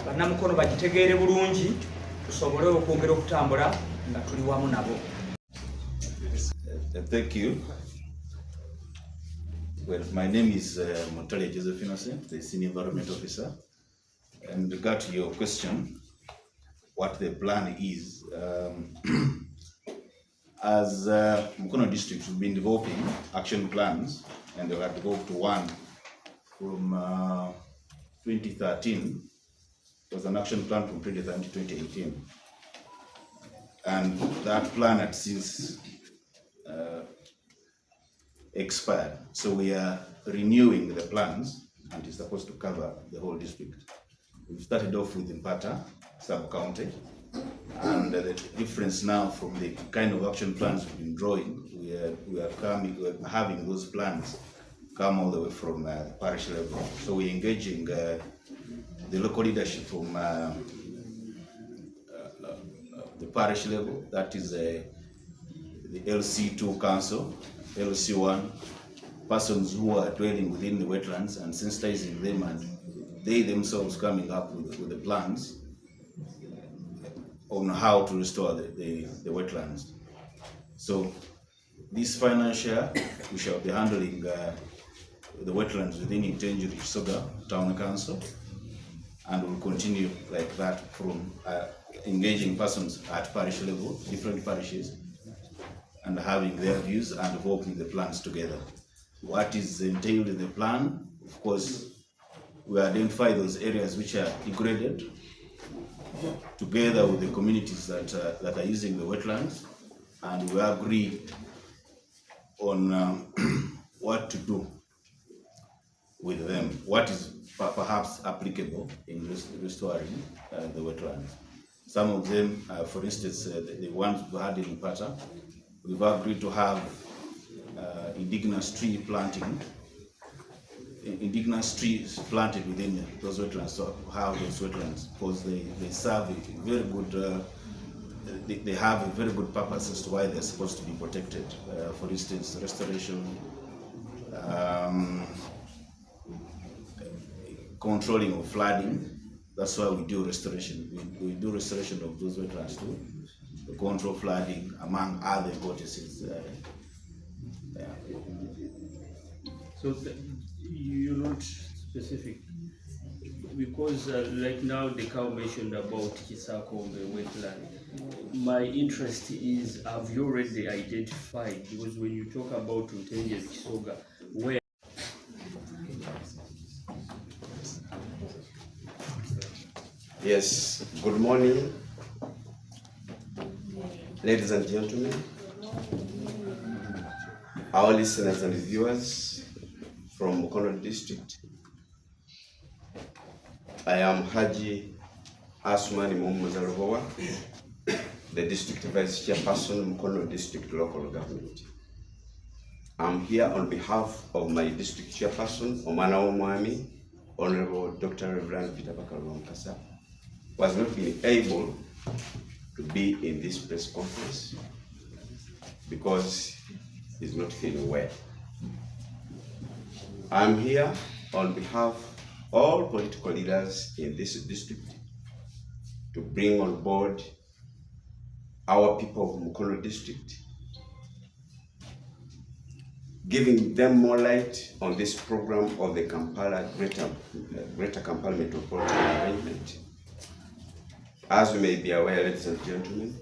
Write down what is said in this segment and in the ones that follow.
Bannamukono bagitegeere bulungi tusobole okwongera okutambula nga tuli wamu nabo. Thank you. Well, my name is Montale Joseph Innocent, the Senior Environment Officer. In regard to your question, what the plan is, as Mukono District, we've been developing action plans, and we have developed one from 2013. It was an action plan from 2013 to 2018. And that plan had since expired. So we are renewing the plans, and it's supposed to cover the whole district. We started off with Impata sub-county, and the difference now from the kind of action plans we've been drawing, we're having those plans come all the way from parish level. So we're engaging the local leadership from the parish level, that is the LC2 council, LC1, persons who are dwelling within the wetlands and sensitizing them, and they themselves coming up with the plans on how to restore the wetlands. So this financial year, we shall be handling the wetlands within Itenjuri Kisoga Town Council, and we'll continue like that from engaging persons at parish level, different parishes, and having their views and developing the plans together. What is entailed in the plan, of course, we identify those areas which are degraded together with the communities that are using the wetlands, and we agree on what to do with them, what is perhaps applicable in restoring the wetlands. Some of them, for instance, the ones we had in Impata, we've agreed to have indigenous tree planting, indigenous trees planted within those wetlands, so have those wetlands, because they serve a very good, they have a very good purpose as to why they're supposed to be protected. For instance, restoration, controlling of flooding. That's why we do restoration. We do restoration of those wetlands too, to control flooding, among other importances. So you're not specific, because like now the cow mentioned about Kisakombe wetland. My interest is, have you already identified, because when you talk about Utenje Kisoga, where? Yes, good morning, ladies and gentlemen, our listeners and viewers from Mukono District. I am Haji Asmani Mumuzarova, the District Vice Chairperson, Mukono District Local Government. I'm here on behalf of my District Chairperson, Omana Omwami, Honorable Dr. Reverend Peter Bakari Mukasa, who has not been able to be in this press conference because he's not feeling well. I'm here on behalf of all political leaders in this district to bring on board our people of Mukono District, giving them more light on this program of the Kampala Greater Kampala Metropolitan Arrangement. As you may be aware, ladies and gentlemen,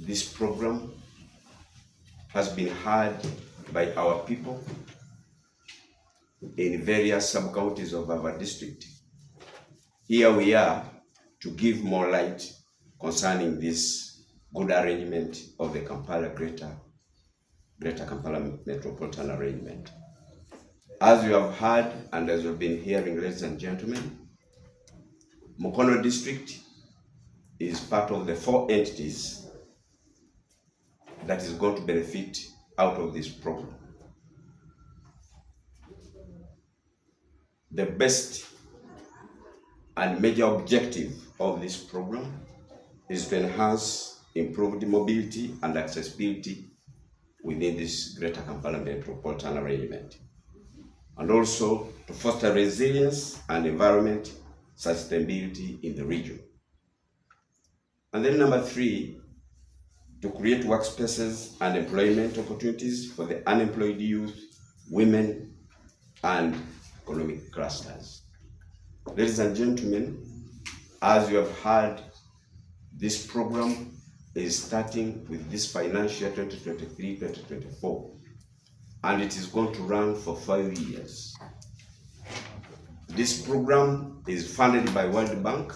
this program has been heard by our people in various sub-counties of our district. Here we are to give more light concerning this good arrangement of the Greater Kampala Metropolitan Arrangement. As you have heard and as you've been hearing, ladies and gentlemen, Mukono district is part of the 4 entities that is going to benefit out of this program. The best and major objective of this program is to enhance improved mobility and accessibility within this Greater Kampala Metropolitan Arrangement, and also to foster resilience and environment sustainability in the region. And then number 3, to create workspaces and employment opportunities for the unemployed youth, women, and economic clusters. Ladies and gentlemen, as you have heard, this program is starting with this financial 2023-2024, and it is going to run for 5 years. This program is funded by World Bank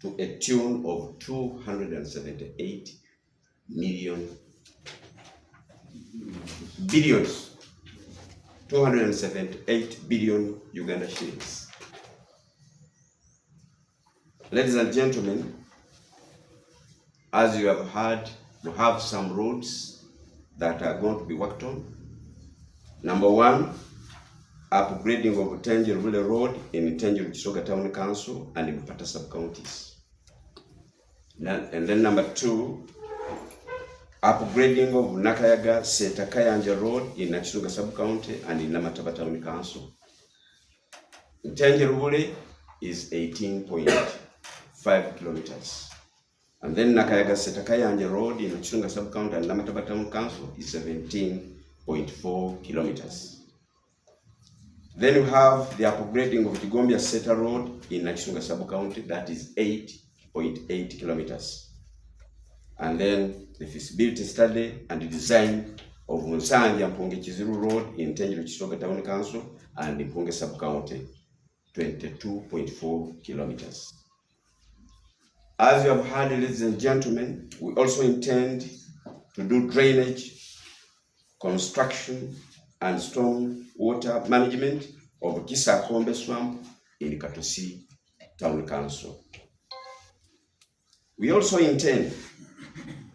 to a tune of 278 billion Uganda shillings. Ladies and gentlemen, as you have heard, we have some roads that are going to be worked on. Number 1, upgrading of Tenjerule Road in Tenjeru Kisoga Town Council and in Mpata sub-counties. And then number 2, upgrading of Nakayaga Setakayanja Road in Nakisunga sub-county and in Namataba Town Council. Tenjerule is 18.5 kilometers. And then Nakayaga Setakayanja Road in Nakisunga sub-county and Namataba Town Council is 17.4 kilometers. Then we have the upgrading of Kigombia Seta Road in Nakisunga sub-county, that is 8.8 kilometers. And then the feasibility study and the design of Munsanja Mpunge Kiziru Road in Tenjeru Kisoga Town Council and Mpunge sub-county, 22.4 kilometers. As you have heard, ladies and gentlemen, we also intend to do drainage, construction, and storm water management of Kisakombe Swamp in Katosi Town Council. We also intend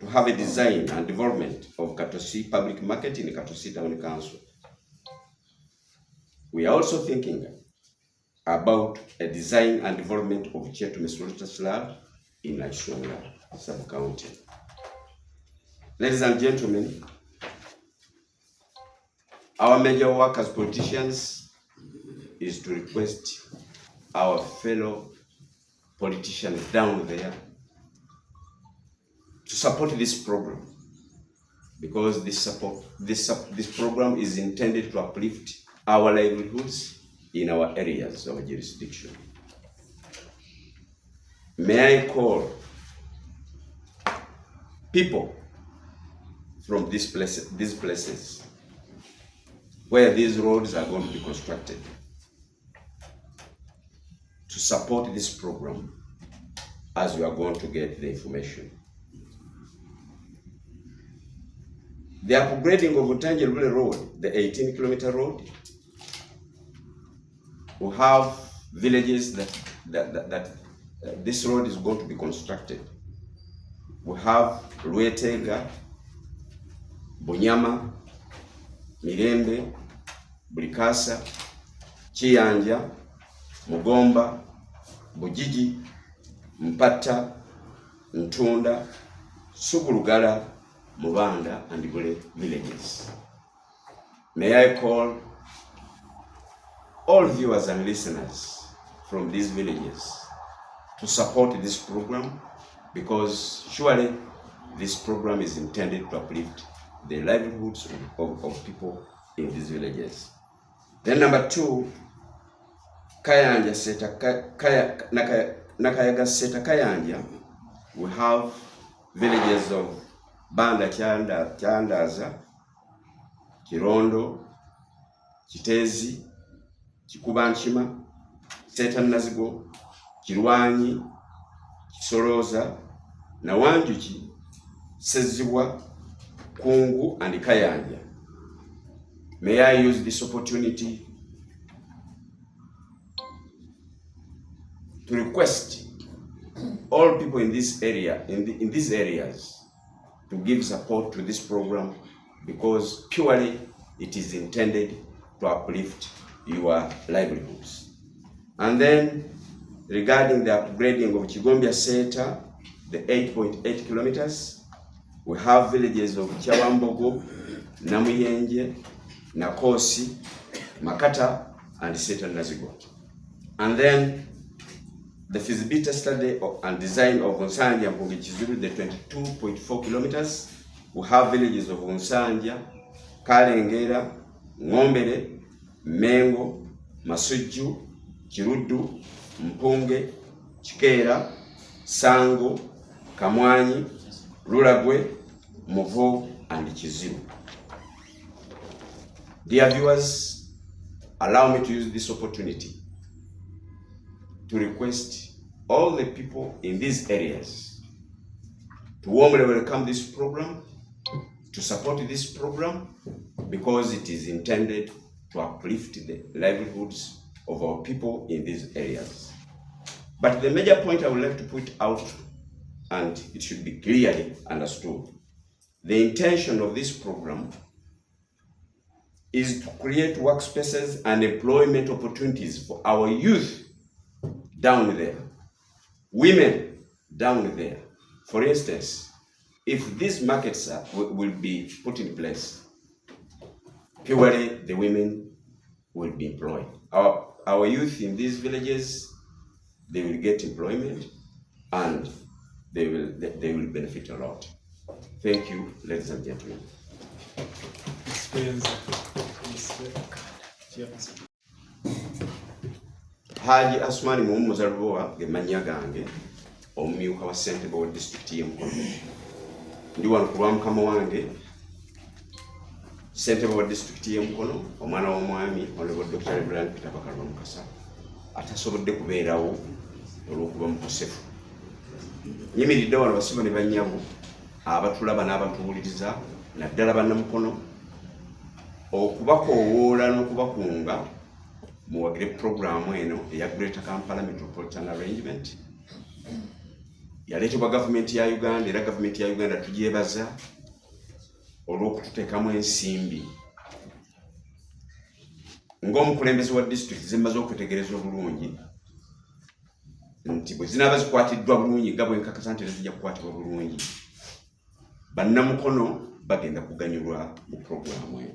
to have a design and development of Katosi Public Market in Katosi Town Council. We are also thinking about a design and development of Chetu Mesolita Slab in Nakisunga sub-county. Ladies and gentlemen, our major work as politicians is to request our fellow politicians down there to support this program, because this program is intended to uplift our livelihoods in our areas of jurisdiction. May I call people from these places where these roads are going to be constructed to support this program as we are going to get the information. The upgrading of Tenjerule Road, the 18-kilometer road, we have villages that this road is going to be constructed. We have Lwetega, Bunyama, Mirembe, Bulikasa, Chiyanja, Mugomba, Bujiji, Mpata, Ntunda, Sugurugala, Mubanda, and Bule villages. May I call all viewers and listeners from these villages to support this program, because surely this program is intended to uplift the livelihoods of people in these villages. Then number 2, Nakayaga Seta Kayanja, we have villages of Banda Kyandaza, Kirondo, Kitezi, Kikubanchima, Seta Nazigo, Kirwanyi, Kisoroza, Nawanjuki, Sezibwa, Kungu, and Kayanja. May I use this opportunity to request all people in this area, in these areas, to give support to this program, because purely it is intended to uplift your livelihoods. And then, regarding the upgrading of Kigombya Seta, the 8.8 kilometers, we have villages of Chawambogo, Namuyenje, Nakosi, Makata, and Seta Nazigo. And then, the feasibility study and design of Onsanja and Pongechizuru, the 22.4 kilometers, we have villages of Onsanja, Kalengera, Ngombere, Mengo, Masuju, Kirudu, Mpunge, Chikera, Sango, Kamwanyi, Ruragwe, Movo, and Kiziru. Dear viewers, allow me to use this opportunity to request all the people in these areas to warmly welcome this program, to support this program, because it is intended to uplift the livelihoods of our people in these areas. But the major point I would like to put out, and it should be clearly understood, the intention of this program is to create workspaces and employment opportunities for our youth down there, women down there. For instance, if these markets will be put in place, purely the women will be employed. Our youth in these villages, they will get employment and they will benefit a lot. Thank you, ladies and gentlemen. Haji Asmani Mumuzarboa, Gemanya Gange, omumyuka wa ssentebe wa district y'Emukono. Ndi wano ku lwamukama wange ssentebe wa district y'Emukono, omwana w'omwami Honorable Dr. Reverend Peter Bakalwa Mukasa atasobodde kubeerawo olw'okuba mukosefu. Nyimiridde wano basibo ne bannyabo abatulaba n'abatuwuliriza naddala bannamukono okubakoowoola n'okubakunga muwagire programu eno eya Greater Kampala Metropolitan Arrangement yaleetebwa gavumenti ya Uganda, era gavumenti ya Uganda tugyebaza olw'okututeekamu ensimbi. Ng'omukulembeze wa district zimmaze okutegereza obulungi nti bwe zinaaba zikwatiddwa bulungi nga bwe nkakasa nti zijja kukwatibwa bulungi, bannamukono bagenda kuganyulwa mu programu eno.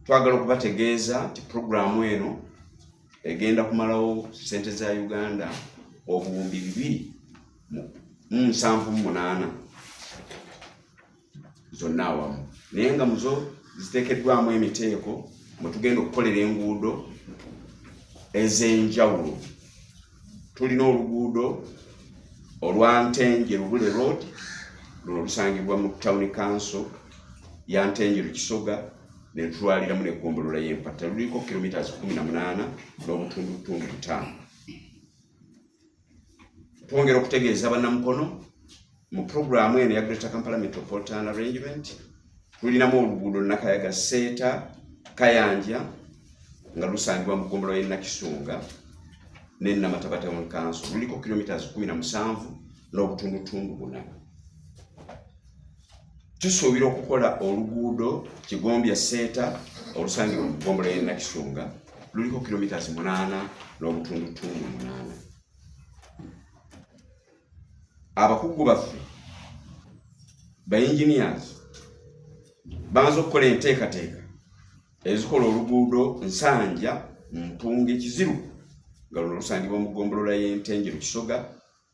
Twagala okubategeeza nti programu eno egenda kumalawo ssente za Uganda obuwumbi 278 zonna awamu, naye nga muzo ziteekeddwamu emiteeko mwe tugenda okukolera enguudo ez'enjawulo. Tulina oluguudo olwa Ntenje Lubule Road, luno lusangibwa mu Town Council ya Ntenje Lukisoga ne tutwaliramu n'eggombolola y'Empata, luliko kilometers 18 n'obutundutundu 5. Twongera okutegeeza bannamukono mu programu eno ya Greater Kampala Metropolitan Arrangement tulinamu oluguudo Nakayaga Seta Kayanja nga lusangibwa mu ggombolola y'e Nakisunga ne Namataba Town Council, luliko kilometers 17 n'obutundutundu 4. Tusuubira okukola oluguudo Kigombya Seta olusangibwa mu ggombolola y'e Nakisunga, luliko kilometers 8 n'obutundutundu 8. Abakugu baffe ba engineers banza okukola enteekateeka ezikola oluguudo Nsanja Mpunge Kiziru nga luno lusangibwa mu ggombolola y'e Ntenje Lukisoga,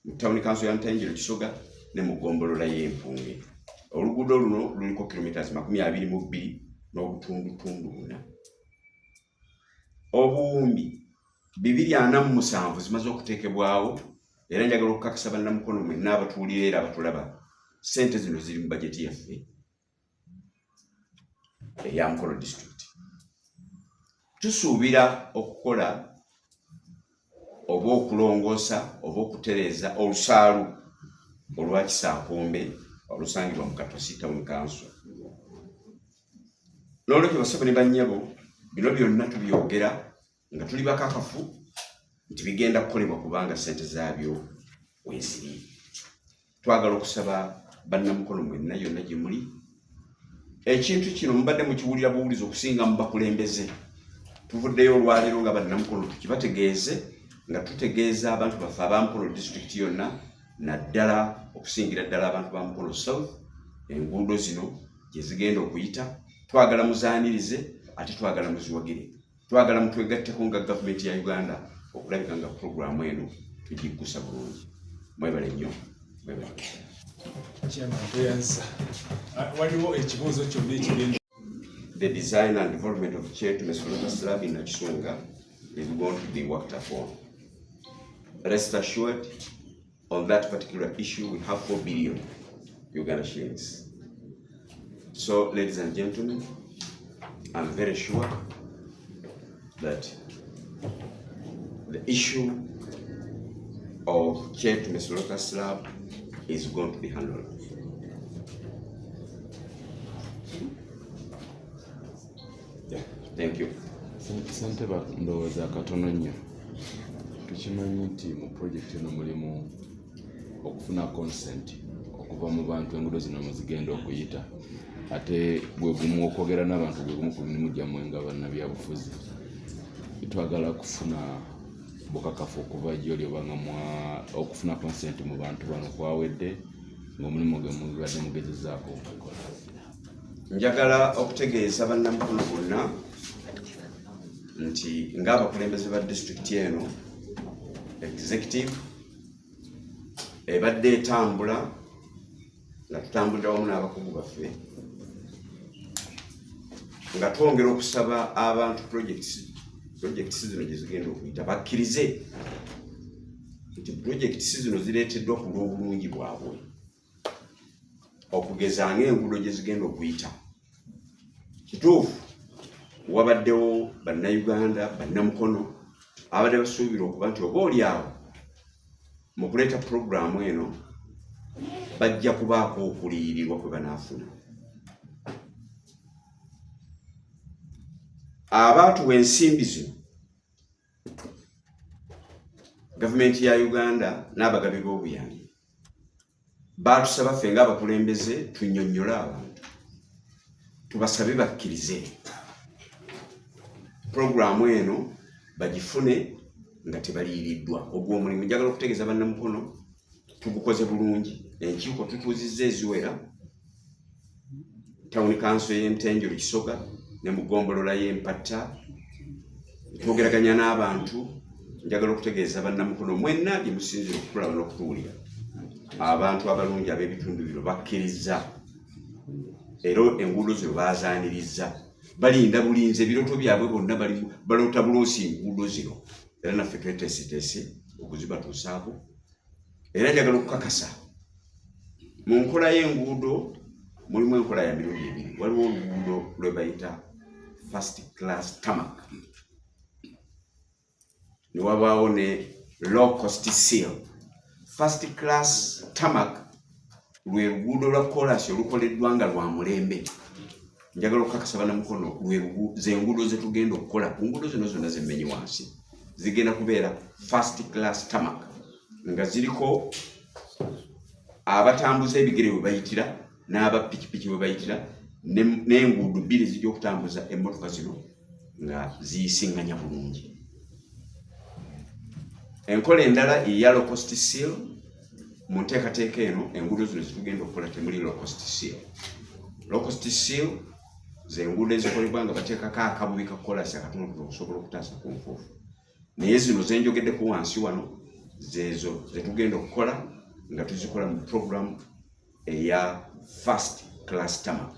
mu Town Council ya Ntenje Lukisoga ne mu ggombolola y'e Mpunge. Oluguudo luno luliko kilometers 22 n'obutundutundu 4. Obuwumbi 247 zimaze okuteekebwawo era njagala okukakasa bannamukono mwenna abatuulira era abatulaba ssente zino ziri mu bajeti yaffe eya Mukono district. Tusuubira okukola oba okulongoosa oba okutereeza olusaalu olwa Kisaakombe olusangibwa mu Katosi Town Council. N'olwekyo basabo ne bannyabo bino byonna tubyogera nga tuli bakakafu nti bigenda kukolebwa kubanga ssente zaabyo weeziri. Twagala okusaba bannamukono mwenna yonna gye muli ekintu kino mubadde mukiwulira buwulizi okusinga mu bakulembeze. Tuvuddeyo olwaleero nga bannamukono tukibategeeze nga tutegeeza abantu baffe aba Mukono district yonna naddala okusingira ddala abantu ba Mukono South enguudo zino gye zigenda okuyita. Twagala muzaanirize ate twagala muziwagire. Twagala mutwegatteko nga gavumenti ya Uganda okulabika nga puroguramu eno tugiggusa bulungi. Mwebale nnyo. Waliwo ekibuuzo kyonna ekigenda. The design and development of Chetume Solar Slab in Nakisunga is going to be worked upon. Rest assured, on that particular issue, we have 4 billion Uganda shillings. So, ladies and gentlemen, I'm very sure that the issue of Chetume Solar Slab is going to be handled. Thank you. Ssentebe ndowooza katono nnyo. Tukimanyi nti mu projekiti eno mulimu okufuna consent okuva mu bantu enguudo zino mwe zigenda okuyita ate gwe gumu okwogera n'abantu gwe gumu ku mirimu gyammwe nga bannabyabufuzi. Twagala kufuna bukakafu okuva gy'oli obanga okufuna consent mu bantu bano kwawedde ng'omulimu gwe mubadde mugezezaako okukola. Njagala okutegeeza bannamukono bonna nti ng'abakulembeze ba district eno executive ebadde etambula nga tutambulira wamu n'abakugu baffe nga twongera okusaba abantu projects zino gye zigenda okuyita bakkirize nti projects zino zireeteddwa ku lw'obulungi bwabwe okugeza ng'enguudo gye zigenda okuyita. Kituufu wabaddewo bannayuganda bannamukono abadde basuubira okuba nti oba oli awo mu kuleeta puroguramu eno bajja kubaako okuliyirirwa kwe banaafuna. Abaatuwa ensimbi zino gavumenti ya Uganda n'abagabi b'obuyambi baatusaba ffe ng'abakulembeze tunnyonnyole abantu tubasabe bakkirize puroguramu eno bagifune nga tebaliiriddwa. Ogwo omulimu njagala okutegeeza bannamukono tugukoze bulungi. Enkiiko tutuuzizza eziwera, Town Council y'Entenjero Kisoga ne mu ggombolola y'Empatta twogeraganya n'abantu. Njagala okutegeeza bannamukono mwenna gye musinzira okutulaba n'okutuwulira abantu abalungi ab'ebitundu bino bakkiriza era enguudo zino baazaanirizza balinda bulinzi ebirooto byabwe bonna baloota buloosi enguudo zino era naffe tweteeseteese okuzibatuusaako. Era njagala okukakasa mu nkola y'enguudo mulimu enkola ya mirundi ebiri. Waliwo oluguudo lwe bayita first class tarmac ne wabaawo ne low cost seal. First class tarmac lwe luguudo lwa kolasi olukoleddwa nga lwa mulembe. Njagala okukakasa bannamukono ze enguudo ze tugenda okukola ku nguudo zino zonna z'emmenyi wansi zigenda kubeera first class tarmac nga ziriko abatambuza ebigere bwe bayitira n'abapikipiki bwe bayitira n'enguudo bbiri zijja okutambuza emmotoka zino nga ziyisiŋŋanya bulungi. Enkola endala eya low cost seal mu nteekateeka eno enguudo zino zitugenda okukola temuli low cost seal. Low cost seal ze enguudo ezikolebwa nga bateekako akabubi ka kolasi akatonotono okusobola okutaasa ku nfuufu. Naye zino ze njogeddeko wansi wano zeezo ze tugenda okukola nga tuzikola mu program eya first class tarmac.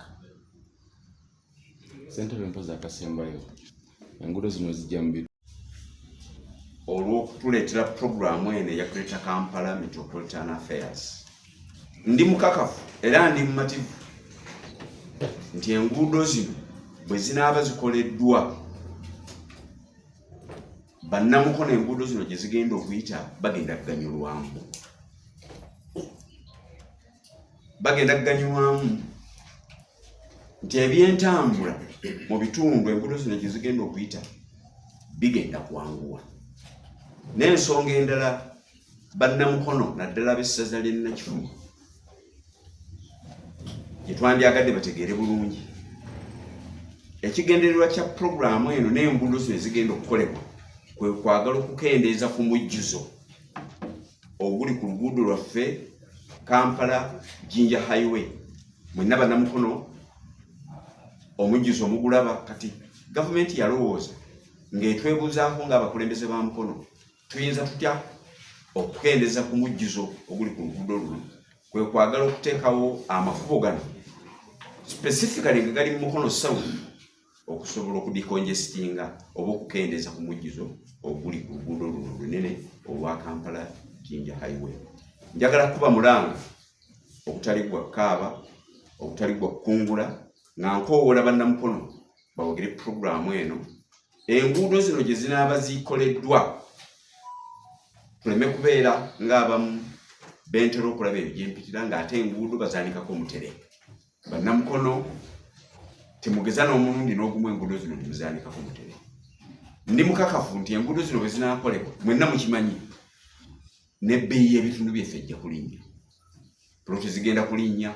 Ssentebe mpozi akasembayo enguudo zino zijja mu olw'okutuleetera programu eno eya Greater Kampala Metropolitan Affairs. Ndi mukakafu era ndi mumativu nti enguudo zino bwe zinaaba zikoleddwa, bannamukono enguudo zino gye zigenda okuyita bagenda kuganyulwamu. Nti ebyentambula mu bitundu enguudo zino gye zigenda okuyita bigenda kwanguwa. N'ensonga endala bannamukono naddala b'essaza ly'e Nakivumu gye twandyagadde bategeere bulungi, ekigendererwa kya puroguramu eno n'enguudo zino ezigenda okukolebwa kwe kwagala okukendeeza ku mujjuzo oguli ku luguudo lwaffe Kampala Jinja Highway. Mwenna bannamukono omujjuzo omugulaba kati gavumenti yalowooza ng'etwebuuzaako ng'abakulembeze ba mukono tuyinza tutya okukendeeza ku mujjuzo oguli ku luguudo luno, kwe kwagala okuteekawo amakubo gano specifically nga gali mu Mukono South okusobola okudicongestinga oba okukendeeza ku mujjuzo oguli ku luguudo luno lunene olwa Kampala Jinja Highway. Njagala kuba mulanga okutali gwa Kaaba, okutali gwa Kungula, nga nkoowola bannamukono bawogere puroguramu eno. Enguudo zino gye zinaaba zikoleddwa tuleme kubeera ng'abamu bentera okulaba ebyo gye mpitira ng'ate enguudo bazaanikako omutere. Bannamukono temugeza n'omulundi n'ogumu enguudo zino temuzaanikako omutere. Ndi mukakafu nti enguudo zino bwe zinaakolebwa mwenna mukimanyi n'ebbeeyi y'ebitundu byaffe ejja kulinnya, puloti zigenda kulinnya.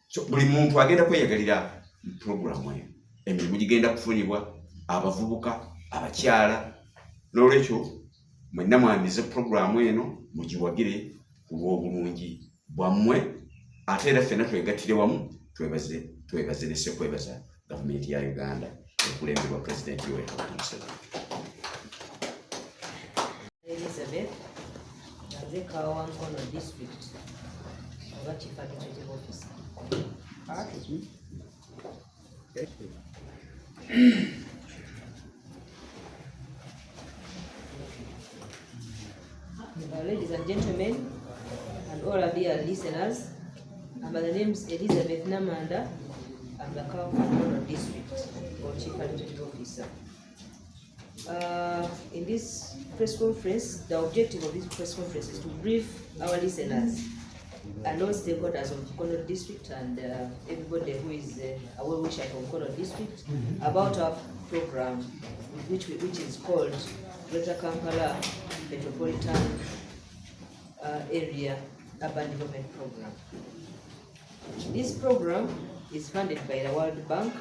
So buli muntu agenda kweyagalira puroguramu eyo, emirimu gigenda kufunibwa, abavubuka, abakyala. N'olwekyo mwenna mwandize puroguramu eno mugiwagire ku lw'obulungi bwammwe, ate era ffenna twegattire wamu twebaze ne ssekwebaza gavumenti ya Uganda okulemberwa Pulezidenti Yoweri Kaguta Museveni. Elizabeth, Nzeka wa Mukono District, oba Chief Administrative Officer. Ladies and gentlemen, and all our dear listeners, my name is Elizabeth Namanda. I'm the Kawa Mukono District or Chief Administrative Officer. In this press conference, the objective of this press conference is to brief our listeners and all stakeholders of Mukono District and everybody who is a well-wisher from Mukono District about our program, which is called Greater Kampala Metropolitan Area Urban Development Program. This program is funded by the World Bank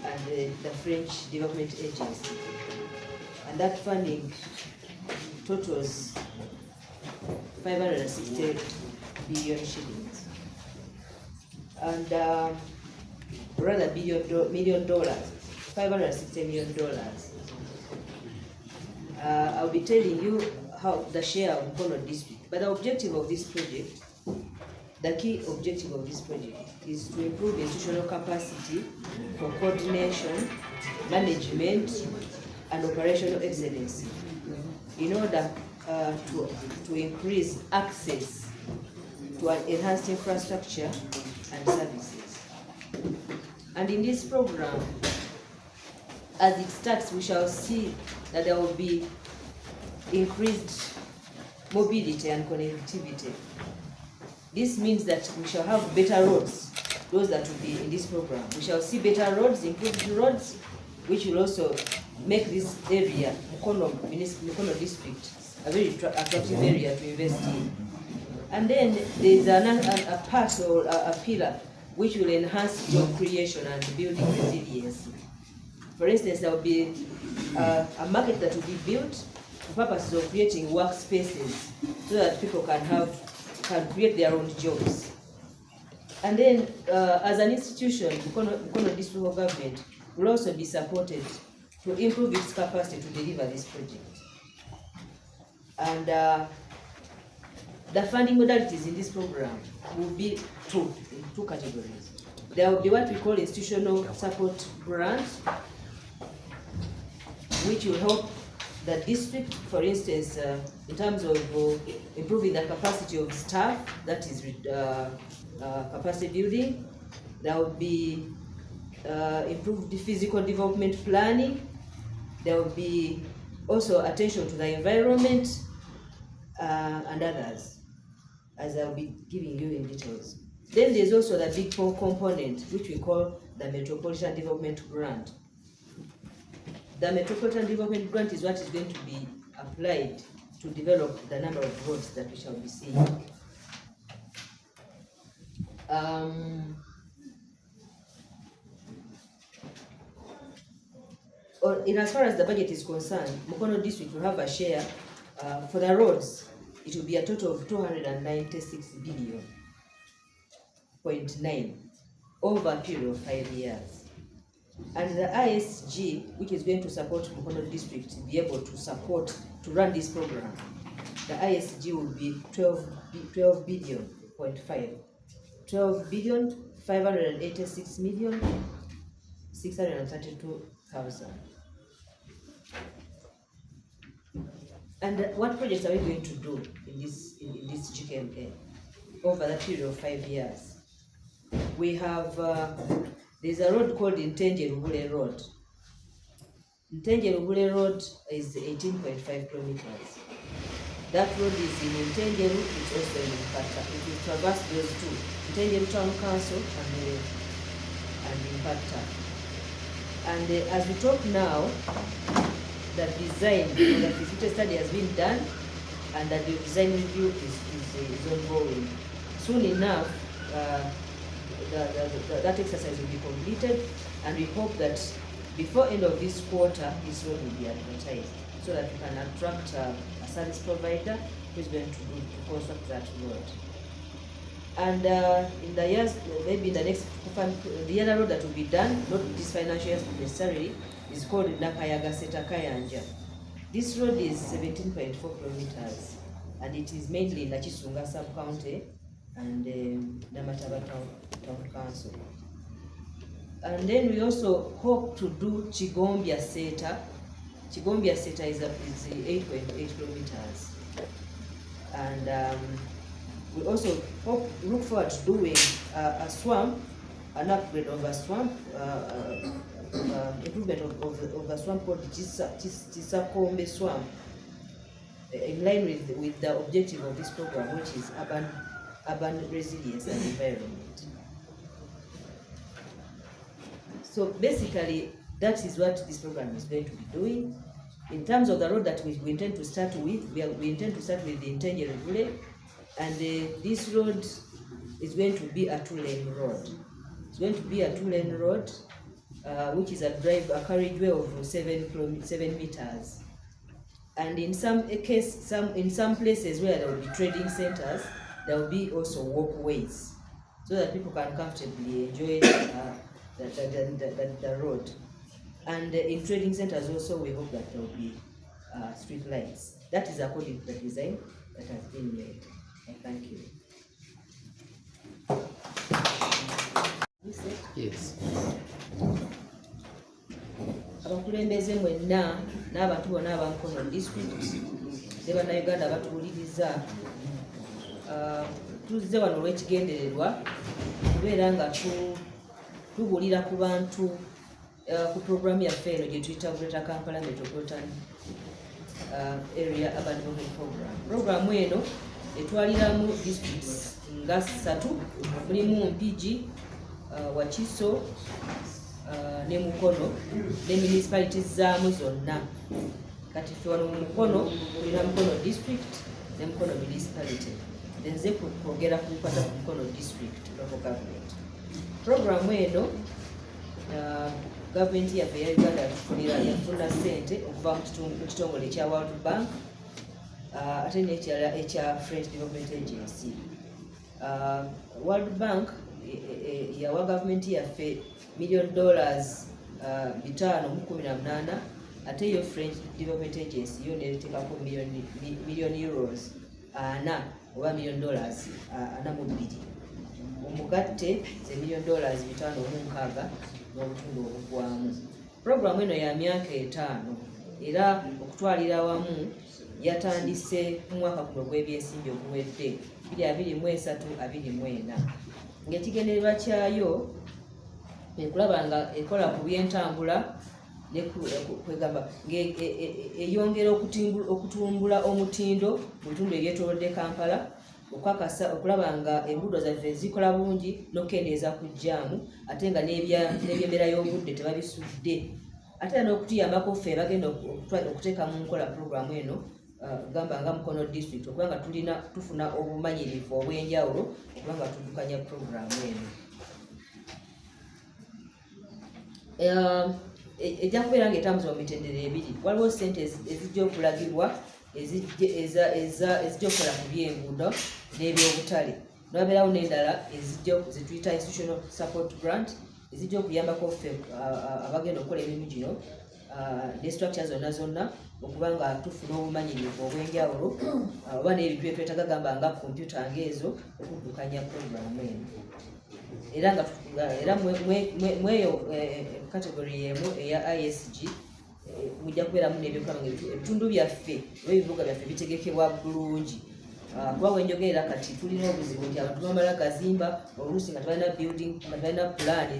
and the French Development Agency, and that funding totals 560 billion shillings, and rather million dollars, $560 million. I'll be telling you how the share of Mukono District, but the objective of this project, the key objective of this project is to improve institutional capacity for coordination, management, and operational excellence in order to increase access to an enhanced infrastructure and services. And in this program, as it starts, we shall see that there will be increased mobility and connectivity. This means that we shall have better roads, those that will be in this program. We shall see better roads, improved roads, which will also make this area, Mukono District, a very attractive area to invest in. And then there is a part or a pillar which will enhance job creation and building resilience. For instance, there will be a market that will be built for purposes of creating workspaces so that people can create their own jobs. And then, as an institution, Mukono District Government will also be supported to improve its capacity to deliver this project. And the funding modalities in this program will be two categories. There will be what we call institutional support grants, which will help the district, for instance, in terms of improving the capacity of staff, that is capacity building. There will be improved physical development planning. There will be also attention to the environment and others, as I'll be giving you in details. Then there's also the big four component, which we call the Metropolitan Development Grant. The Metropolitan Development Grant is what is going to be applied to develop the number of roads that we shall be seeing. In as far as the budget is concerned, Mukono district will have a share for the roads. It will be a total of 296 billion.9 over a period of 5 years. And the ISG, which is going to support Mukono district to be able to run this program, the ISG will be 12 billion 586 million 632,000. And what projects are we going to do in this GKMA over the period of 5 years? We have there's a road called Ntenje Rubule Road. Ntenje Rubule Road is 18.5 kilometers. That road is in Ntenje, it's also in Mpata. It will traverse those two, Ntenje Town Council and Mpata. And as we talk now, the design of the feasibility study has been done, and the design review is ongoing. Soon enough, that exercise will be completed, and we hope that before end of this quarter, this road will be advertised, so that we can attract a service provider who is going to construct that road. And in the years, maybe in the next, the other road that will be done, not this financial year necessarily, is called Nakayaga Seta Kayanja. This road is 17.4 kilometers, and it is mainly in the Chisunga sub-county and Namataba Town Council. And then we also hope to do Chigombia Seta. Chigombia Seta is 8.8 kilometers. And we also look forward to doing a swamp, an upgrade of a swamp, improvement of a swamp called Chisakombe Swamp, in line with the objective of this program, which is urban resilience and environment. So basically, that is what this program is going to be doing. In terms of the road that we intend to start with, we intend to start with the Ntenje Rubule, and this road is going to be a two-lane road. It's going to be a two-lane road, which is a carriageway of 7 meters. And in some places where there will be trading centers, there will be also walkways, so that people can comfortably enjoy the road. And in trading centers also, we hope that there will be street lights. That is according to the design that has been made. Thank you. Yes. Abakulembeze mwenna n'abantu bonna aba Mukono district ne bannayuganda batuwuliriza, tuzze wano olw'ekigendererwa kubeera nga tubuulira ku bantu ku programu yaffe eno gye tuyita Greater Kampala Metropolitan Area Urban Development Program. Programu eno etwaliramu districts nga 3, mulimu Mpigi, Wakiso ne Mukono ne municipalities zaamu zonna. Kati ffe wano mu Mukono tulina Mukono district ne Mukono municipality. Nze kwogera ku bikwata ku Mukono district local government. Programu eno gavumenti yaffe ya Uganda yafuna ssente okuva mu kitongole ekya World Bank ate n'ekirala ekya French Development Agency. World Bank yawa gavumenti yaffe $1 million 518, ate yo French Development Agency yo neteekako million euros 4 oba $1 million 42. Omugatte ze $1 million 516 n'obutundu obugwamu. Programu eno ya myaka 5, era okutwalira awamu yatandise mu mwaka guno gw'ebyensimbi oguwedde 2023-2024 ng'ekigendererwa kyayo ekulaba nga ekola ku byentambula kwegamba eyongera okutumbula omutindo mu bitundu ebyetoolodde Kampala okukakasa okulaba nga enguudo zaffe zikola bulungi n'okukendeeza ku jjaamu ate nga n'ebyembeera y'obudde tebabisudde ate era n'okutuyambako ffe bagenda okuteeka mu nkola puroguramu eno gamba nga Mukono district okubanga tufuna obumanyirivu obw'enjawulo okubanga tuddukanya puroguramu eno. Ejja kubeera ng'etambuza mu mitendera ebiri. Waliwo ssente ezijja okulagibwa ezijja okukola ku by'enguudo n'ebyobutale n'abeerawo n'endala zituyita institutional support grant ezijja okuyambako ffe abagenda okukola emirimu gino ne structure zonna okuba nga tufuna obumanyirivu obw'enjawulo oba n'ebintu byetwetaaga gamba nga kompyuta ng'ezo okuddukanya puroguramu eno era mweyo category yemu eya ISG mujja kubeeramu n'ebyokulaba nga ebitundu byaffe oba ebibuga byaffe bitegekebwa bulungi kuba wenjogerera kati tulina obuzibu nti abantu bamala gazimba oluusi nga tebalina building nga tebalina plan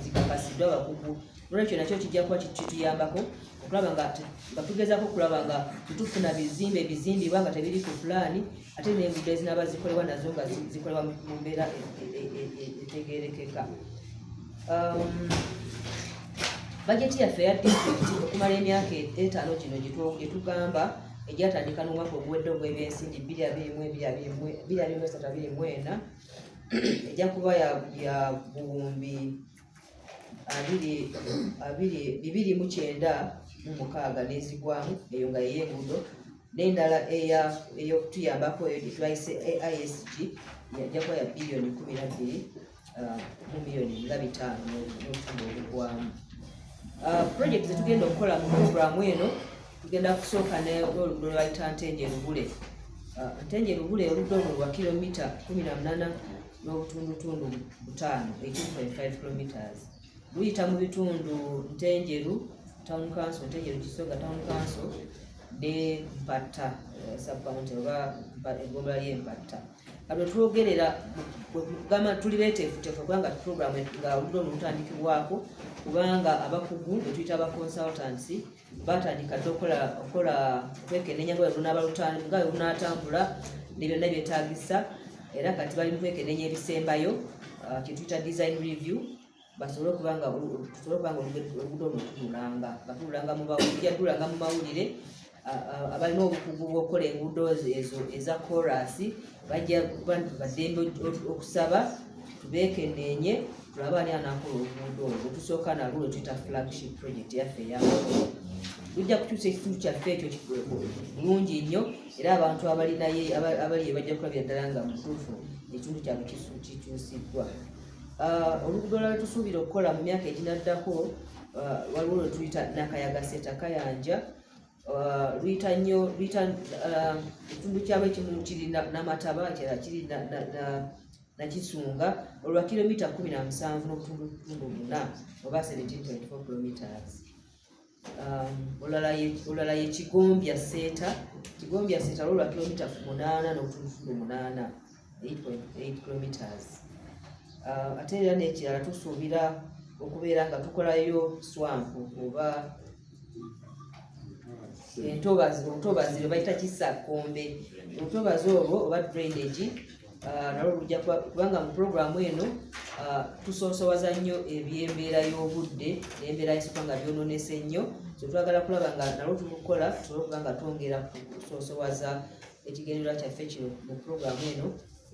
zikakasiddwa abakugu nolwekyo nakyo kijja kuba kituyambako okulaba nga tugezaako okulaba nga tetufuna bizimbibwa nga tebiri ku pulaani ate n'enguudo ezinaaba zikolebwa nazo nga zikolebwa mu mbeera etegeerekeka. Bajeti yaffe ya disitulikiti okumala emyaka 5 gino gyetugamba egyatandika n'omwaka oguwedde ogw'ebyensimbi 2023-2024 ejja kuba ya buwumbi 296 n'ezigwamu eyo nga yey'enguudo n'endala ey'okutuyambako eyitwayise ISG yajja kuba ya biliyoni 12 mu miliyoni nga 5 n'obutundu obugwamu. Project zetugenda okukola mu puroguramu eno tugenda kusooka n'oluguudo lwayita Ntenje-Lubule. Ntenje-Lubule oludda olwo lwa kilomita 18 n'obutundutundu 5 18.5 kilometers luyita mu bitundu Ntenjeru Town Council, Ntenjeru Kisoga Town Council ne Mpatta sub-county oba eggombolola y'Empatta. Abo twogerera gama tuli beeteefuteefu kubanga puroguramu nga oludda olutandikibwako kubanga abakugu betuyita aba consultants batandika okukola okwekenneenya nga lunaatambula ne byonna byetaagisa era kati bali mu kwekenneenya ebisembayo kyetuyita design review basobole okubanga oluguudo olutulanga batulanga mu mawulire abalina obukugu bw'okukola enguudo ezo eza korasi bajja baddembe okusaba tubeekenneenye tulabe ani anaakola oluguudo olwo tusooka nalwo lwe tuyita flagship project yaffe ey'amakolo lujja kukyusa ekitundu kyaffe ekyo bulungi nnyo era abantu abali bajja kulabira ddala nga mutuufu ekitundu kyabwe kikyusiddwa. Oluguudo lwe tusuubira okukola mu myaka eginaddako waliwo lwe tuyita Nakayaga Kayanja luyita ekitundu kyabwe ekimu kiri Namataba ekirala kiri Nakisunga olwa kilomita 17 n'obutundutundu 4 oba 17.4 kilometers. Olala ye Kigombya Center olwa kilomita 8 n'obutundutundu 8 8.8 kilometers. Ate era n'ekirala tusuubira okubeera nga tukolayo swampu oba obutobazi bwe bayita Kisakkombe. Obutobazi obwo oba drainage nalwo lujja kubanga mu puroguramu eno tusoosowaza nnyo ebyembeera y'obudde n'embeera y'esukka nga byonoonese nnyo so twagala kulaba nga nalwo tulukola tusobole okuba nga twongera kusoosowaza ekigendererwa kyaffe kino mu puroguramu eno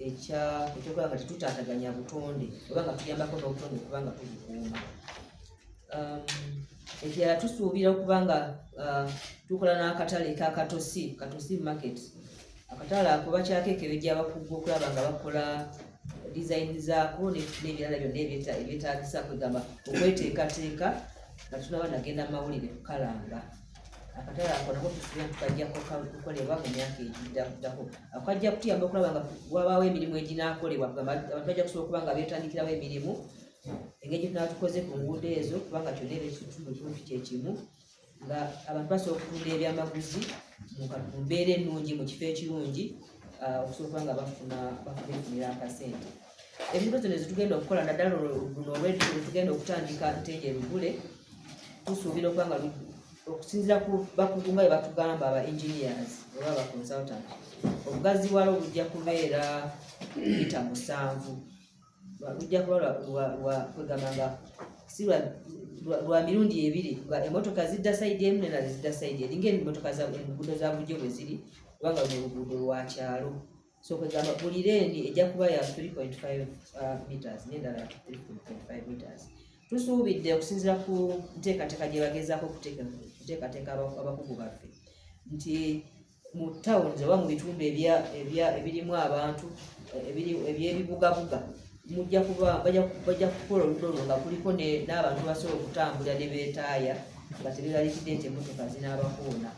ekyokuba nga tetutaataganya butonde oba nga tuyambako n'obutonde okuba nga tubukuuma. Ekirala tusuubira okuba nga tukola n'akatale Katosi market. Akatale ako bakyakekebejja abakugu okulaba nga bakola design zaako n'ebirala byonna ebyetaagisa kwegamba okweteekateeka nga tunaba nagenda mu mawulire kukalanga. Akatale ako nako tusuubira tukajja kukolebwa mu myaka egiddako. Akajja kutuyamba okulaba nga wabaawo emirimu eginaakolebwa kugamba abantu bajja kusobola okuba nga beetandikirawo emirimu engeri gye tunaba tukoze ku nguudo ezo kubanga kyonna eba ekitundu kumpi kye kimu nga abantu basobola okutunda ebyamaguzi mu mbeera ennungi mu kifo ekirungi okusobola nga bafunira akasente. Ebintu zino zetugenda okukola naddala luno olwetugenda okutandika Ntenje Lugule, tusuubira okuba nga okusinziira ku bakugu nga bwe batugamba aba engineers oba aba consultant, obugazi bwalo bujja kubeera mita 7, lujja kuba kwegamba nga si lwa mirundi 2 nga emmotoka zidda sayidi emu nena zidda sayidi eri ng'emmotoka enguudo za bulijjo bwe ziri, kubanga luno oluguudo lwa kyalo. So kwegamba buli leeni ejja kuba ya 3.5 meters n'endala 3.5 meters. Tusuubidde okusinziira ku nteekateeka gye bagezaako kuteekateeka abakugu baffe nti mu towns oba mu bitundu ebirimu abantu ebyebibugabuga bajja kukola oludo olwo nga kuliko n'abantu basobola okutambulira ne beetaaya nga tebeeraliikidde nti emmotoka zinaabakoona.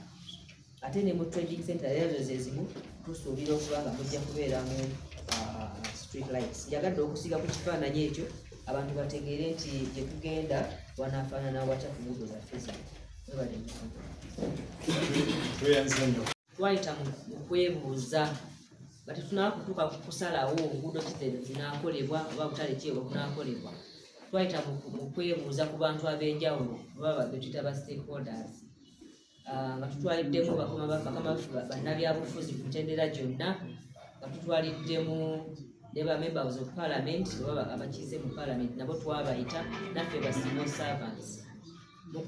Ate ne mu trading center ezo zezimu tusuubira okuba nga mujja kubeeramu street lights. Njagadde okusiga ku kifaananyi ekyo abantu bategeere nti gye tugenda wanaafaanana watya ku nguudo zaffe zino. Twayita mu kwebuuza nga tetunaba kutuuka ku kusalawo nguudo kizero zinaakolebwa oba butale ki bwe bunaakolebwa. Twayita mu kwebuuza ku bantu ab'enjawulo oba be tuyita ba stakeholders, nga tutwaliddemu bannabyabufuzi ku mitendera gyonna, nga tutwaliddemu ne ba members of parliament oba abakiise mu parliament nabo twabayita, naffe ba civil servants mu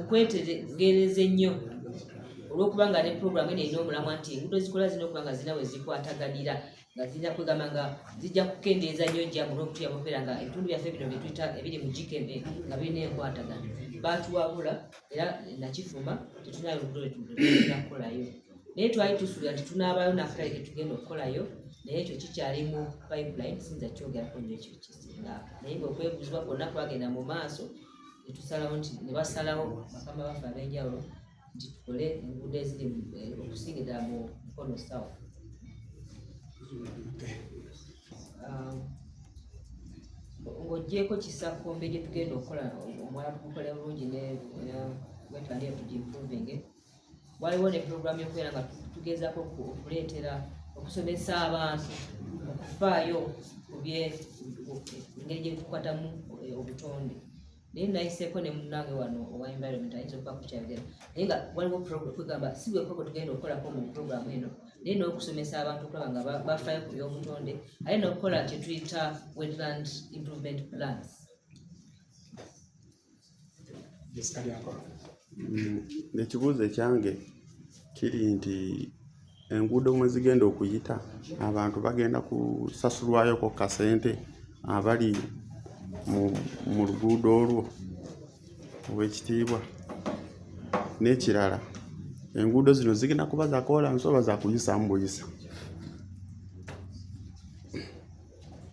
kwetegereza ennyo olw'okuba nga ne program eno erina omulamwa nti enguudo zikola zina okuba nga zina we zikwataganira nga zirina kwegamba nga zijja kukendeeza nnyo njamu n'okutuyamba okubeera nga ebitundu byaffe bino bye tuyita ebiri mu GKV nga birina enkwatagana. Baatuwabula era nakifuma tetunayo oluguudo lwetulina kukolayo, naye twali tusuubira nti tunaabayo n'akatale ke tugenda okukolayo, naye ekyo kikyali mu pipeline, sinza kyogerako nnyo ekyo kisinga. Naye ng'okwebuuzibwa kwonna kwagenda mu maaso ne tusalawo nti ne basalawo bakama baffe ab'enjawulo nti tukole enguudo eziri okusingira mu mukono sawa. Ng'oggyeko Kisakombe gye tugenda okukola omwala tugukola bulungi ne wetwali okugimproving, waliwo ne program y'okubeera nga tugezaako okuleetera okusomesa abantu okufaayo ku engeri gye tukwatamu obutonde. Naye nayiseeko ne munnange wano owa environment ayinza okuba kukyayogera, naye nga waliwo kwegamba si bwe koko tugenda okukolako mu program eno, naye n'okusomesa abantu okulaba nga bafaayo ku by'obutonde, ate n'okukola kye tuyita wetland improvement plans. Ekibuuzo ekyange kiri nti enguudo mwe zigenda okuyita abantu bagenda kusasulwayoko kasente abali mu luguudo olwo obw'ekitiibwa. N'ekirala, enguudo zino zigenda kuba za koolansi oba za kuyisamu buyisa?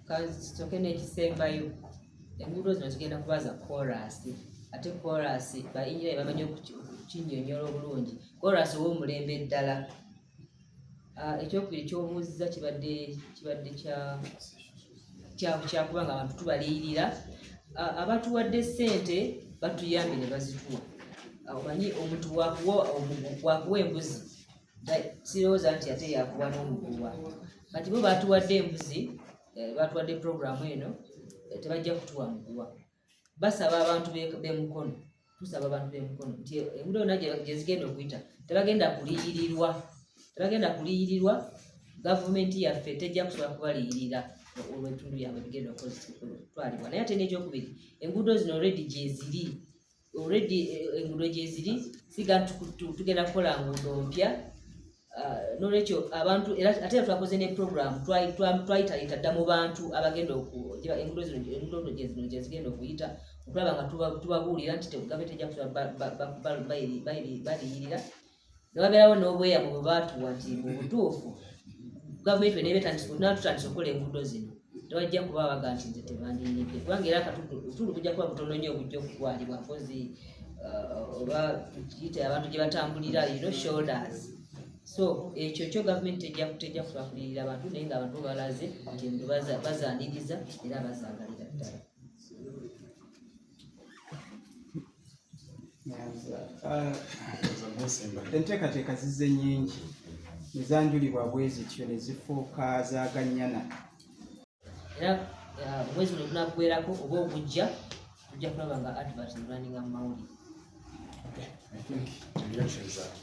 Kasooke n'ekisembayo, enguudo zino zigenda kuba za koolaasi, ate koolaasi bayingira bamanyi okukinnyonnyola obulungi, koolaasi ow'omulembe ddala. Ekyokubiri ky'obuuzizza kibadde kyakuba nga abantu tubaliyirira, abatuwadde ssente batuyambye ne bazituwa. Omanyi omuntu bwakuwa embuzi sirowooza nti ate yakuwa n'omuguwa, kati bo batuwadde embuzi, batuwadde programu eno, tebajja kutuwa muguwa. Basaba abantu b'emukono, tusaba abantu b'emukono nti enguudo yonna gye zigenda okuyita tebagenda kuliyirirwa. Gavumenti yaffe tejja kusobola kubaliyirira olw'ebitundu byabwe bigenda okutwalibwa. Naye ate n'ekyokubiri, enguudo zino already enguudo gye ziri siga tugenda kukola nguudo mpya. N'olwekyo abantu ate twakoze ne program twayitalita dda mu bantu abagenda enguudo zino gye zigenda okuyita, okulaba nga tubabuulira nti gavumenti ejja kusobola baliyirira. Ne wabeerawo n'obweyamu bwe baatuwa nti mu butuufu gavumenti bwe tutandise okukola enguudo zino tebajja kuba baga nti nze tebandiyiridde, kubanga era akatundu bujja kuba butono nnyo obujja okutwalibwa mpozi oba kiyite abantu gye batambulira shoulders. So ekyo kyo gavumenti tejja kusobola kuliyirira abantu, naye ng'abantu balaze nti enguudo bazaaniriza era bazaagalira ddala. enteekateeka zizze nnyingi nezanjulibwa bwe zityo ne zifuuka zaagannyana. Era omwezi guno gunaggweerako oba ogujja tujja kulaba nga advert nziraninga mu mawulire. I think the reactions are